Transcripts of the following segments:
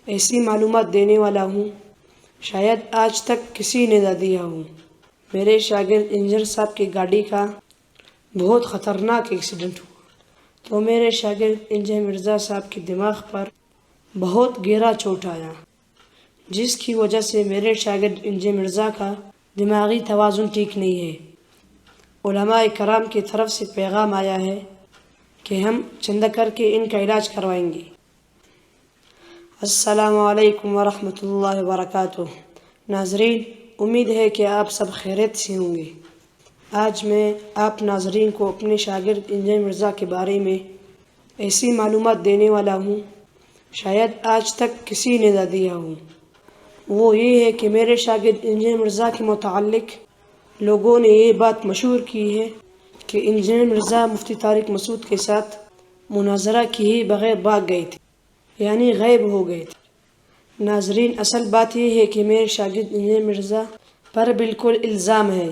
ایسی معلومات دینے والا ہوں شاید آج تک کسی نے نہ دیا ہوں۔ میرے شاگرد انجینئر صاحب کی گاڑی کا بہت خطرناک ایکسیڈنٹ ہوا تو میرے شاگرد انجینئر مرزا صاحب کے دماغ پر بہت گہرا چوٹ آیا، جس کی وجہ سے میرے شاگرد انجینئر مرزا کا دماغی توازن ٹھیک نہیں ہے۔ علماء کرام کی طرف سے پیغام آیا ہے کہ ہم چندہ کر کے ان کا علاج کروائیں گے۔ السلام علیکم ورحمۃ اللہ وبرکاتہ۔ ناظرین، امید ہے کہ آپ سب خیریت سے ہوں گے۔ آج میں آپ ناظرین کو اپنے شاگرد انجینئر مرزا کے بارے میں ایسی معلومات دینے والا ہوں شاید آج تک کسی نے نہ دیا ہوں۔ وہ یہ ہے کہ میرے شاگرد انجینئر مرزا کے متعلق لوگوں نے یہ بات مشہور کی ہے کہ انجینئر مرزا مفتی طارق مسعود کے ساتھ مناظرہ کیے بغیر بھاگ گئے تھے، یعنی غائب ہو گئے تھے۔ ناظرین، اصل بات یہ ہے کہ میرے شاگرد انجینئر مرزا پر بالکل الزام ہے،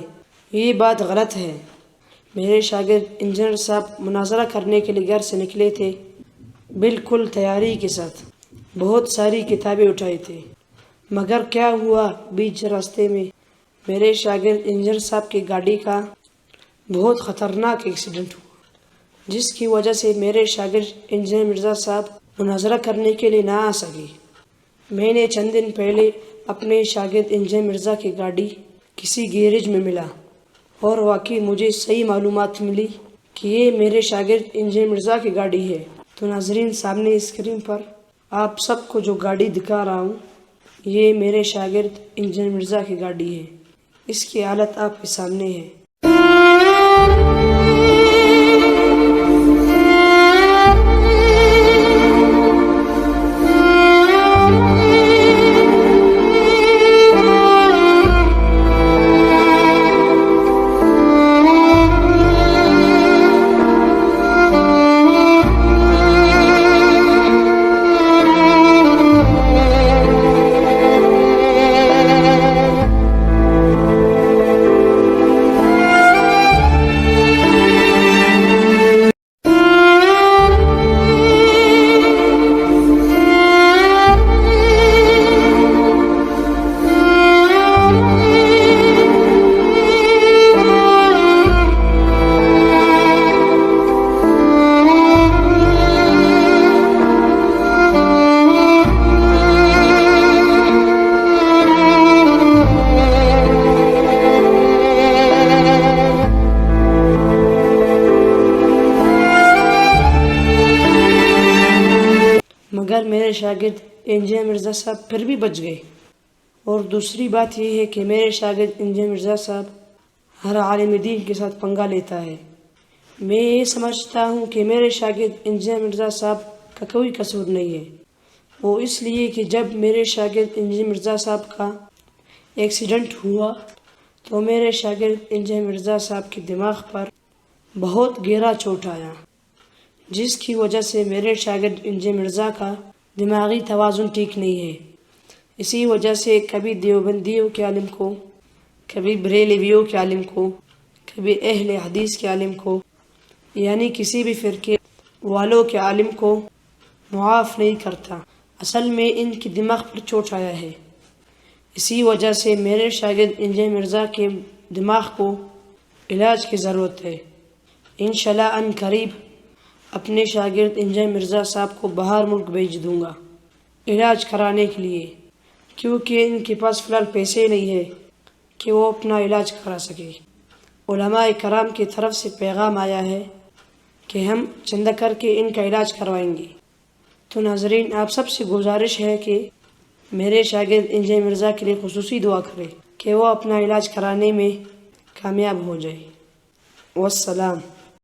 یہ بات غلط ہے۔ میرے شاگرد انجینئر صاحب مناظرہ کرنے کے لیے گھر سے نکلے تھے، بالکل تیاری کے ساتھ، بہت ساری کتابیں اٹھائے تھے، مگر کیا ہوا، بیچ راستے میں میرے شاگرد انجینئر صاحب کی گاڑی کا بہت خطرناک ایکسیڈنٹ ہوا، جس کی وجہ سے میرے شاگرد انجینئر مرزا صاحب مناظرہ کرنے کے لیے نہ آ سکے۔ میں نے چند دن پہلے اپنے شاگرد انجینئر مرزا کی گاڑی کسی گیریج میں ملا اور واقعی مجھے صحیح معلومات ملی کہ یہ میرے شاگرد انجینئر مرزا کی گاڑی ہے۔ تو ناظرین، سامنے اسکرین پر آپ سب کو جو گاڑی دکھا رہا ہوں، یہ میرے شاگرد انجینئر مرزا کی گاڑی ہے۔ اس کی حالت آپ کے سامنے ہے۔ مگر میرے شاگرد انجینئر مرزا صاحب پھر بھی بچ گئے۔ اور دوسری بات یہ ہے کہ میرے شاگرد انجینئر مرزا صاحب ہر عالم دین کے ساتھ پنگا لیتا ہے۔ میں یہ سمجھتا ہوں کہ میرے شاگرد انجینئر مرزا صاحب کا کوئی قصور نہیں ہے، وہ اس لیے کہ جب میرے شاگرد انجینئر مرزا صاحب کا ایکسیڈنٹ ہوا تو میرے شاگرد انجینئر مرزا صاحب کے دماغ پر بہت گہرا چوٹ آیا، جس کی وجہ سے میرے شاگرد انجینئر مرزا کا دماغی توازن ٹھیک نہیں ہے۔ اسی وجہ سے کبھی دیوبندیوں کے عالم کو، کبھی بریلویوں کے عالم کو، کبھی اہل حدیث کے عالم کو، یعنی کسی بھی فرقے والوں کے عالم کو معاف نہیں کرتا۔ اصل میں ان کے دماغ پر چوٹ آیا ہے۔ اسی وجہ سے میرے شاگرد انجینئر مرزا کے دماغ کو علاج کی ضرورت ہے۔ انشاءاللہ ان قریب اپنے شاگرد انجینئر مرزا صاحب کو باہر ملک بھیج دوں گا علاج کرانے کے لیے، کیونکہ ان کے پاس فی الحال پیسے نہیں ہے کہ وہ اپنا علاج کرا سکے۔ علماء کرام کی طرف سے پیغام آیا ہے کہ ہم چندہ کر کے ان کا علاج کروائیں گے۔ تو ناظرین، آپ سب سے گزارش ہے کہ میرے شاگرد انجینئر مرزا کے لیے خصوصی دعا کریں کہ وہ اپنا علاج کرانے میں کامیاب ہو جائے۔ والسلام۔